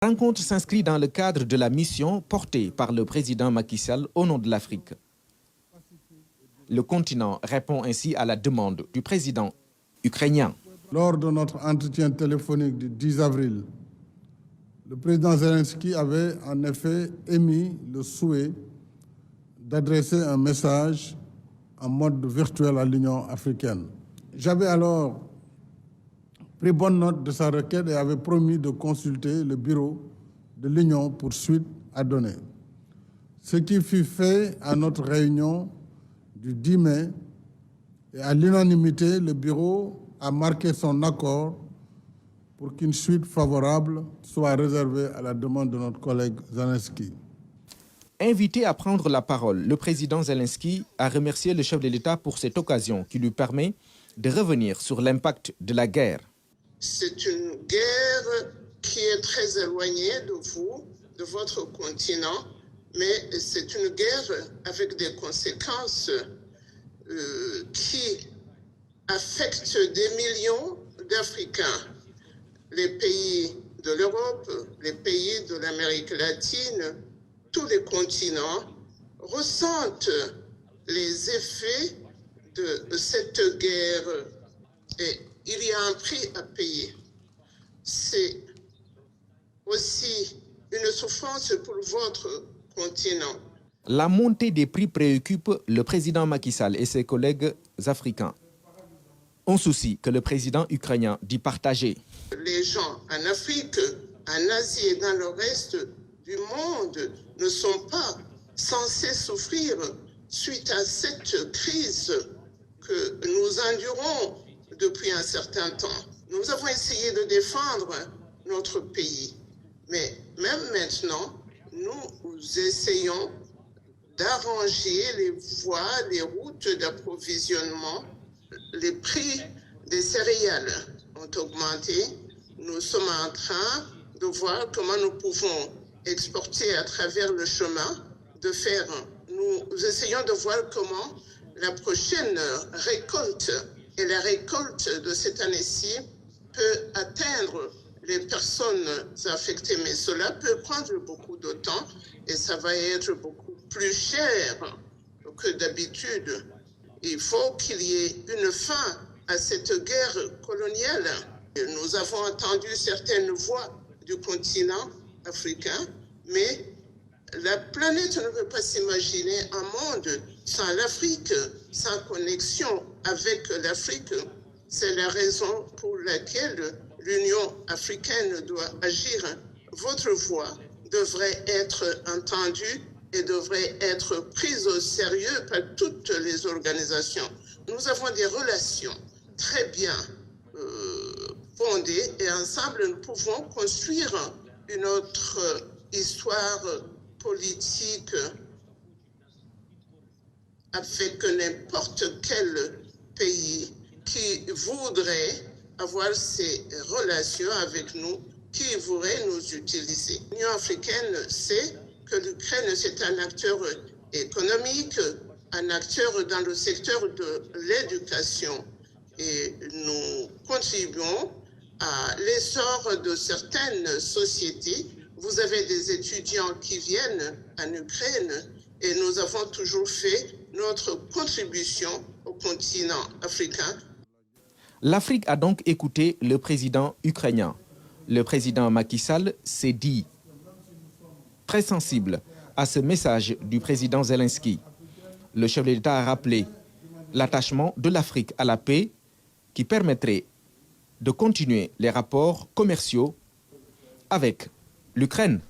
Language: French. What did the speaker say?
La rencontre s'inscrit dans le cadre de la mission portée par le président Macky Sall au nom de l'Afrique. Le continent répond ainsi à la demande du président ukrainien. Lors de notre entretien téléphonique du 10 avril, le président Zelensky avait en effet émis le souhait d'adresser un message en mode virtuel à l'Union africaine. J'avais alors pris bonne note de sa requête et avait promis de consulter le bureau de l'Union pour suite à donner. Ce qui fut fait à notre réunion du 10 mai, et à l'unanimité, le bureau a marqué son accord pour qu'une suite favorable soit réservée à la demande de notre collègue Zelensky. Invité à prendre la parole, le président Zelensky a remercié le chef de l'État pour cette occasion qui lui permet de revenir sur l'impact de la guerre. C'est une guerre qui est très éloignée de vous, de votre continent, mais c'est une guerre avec des conséquences qui affectent des millions d'Africains. Les pays de l'Europe, les pays de l'Amérique latine, tous les continents ressentent les effets de cette guerre et il y a un prix à payer. C'est aussi une souffrance pour votre continent. La montée des prix préoccupe le président Macky Sall et ses collègues africains. Un souci que le président ukrainien dit partager. Les gens en Afrique, en Asie et dans le reste du monde ne sont pas censés souffrir suite à cette crise que nous endurons depuis un certain temps. Nous avons essayé de défendre notre pays, mais même maintenant, nous essayons d'arranger les voies, les routes d'approvisionnement. Les prix des céréales ont augmenté. Nous sommes en train de voir comment nous pouvons exporter à travers le chemin de fer. Nous essayons de voir comment la prochaine récolte et la récolte de cette année-ci peut atteindre les personnes affectées. Mais cela peut prendre beaucoup de temps et ça va être beaucoup plus cher que d'habitude. Il faut qu'il y ait une fin à cette guerre coloniale. Nous avons entendu certaines voix du continent africain, mais la planète ne peut pas s'imaginer un monde sans l'Afrique, sans connexion avec l'Afrique. C'est la raison pour laquelle l'Union africaine doit agir. Votre voix devrait être entendue et devrait être prise au sérieux par toutes les organisations. Nous avons des relations très bien fondées et ensemble nous pouvons construire une autre histoire politique avec n'importe quel pays qui voudrait avoir ces relations avec nous, qui voudrait nous utiliser. L'Union africaine sait que l'Ukraine, c'est un acteur économique, un acteur dans le secteur de l'éducation. Et nous contribuons à l'essor de certaines sociétés. Vous avez des étudiants qui viennent en Ukraine et nous avons toujours fait notre contribution au continent africain. L'Afrique a donc écouté le président ukrainien. Le président Macky Sall s'est dit très sensible à ce message du président Zelensky. Le chef de l'État a rappelé l'attachement de l'Afrique à la paix qui permettrait de continuer les rapports commerciaux avec l'Ukraine.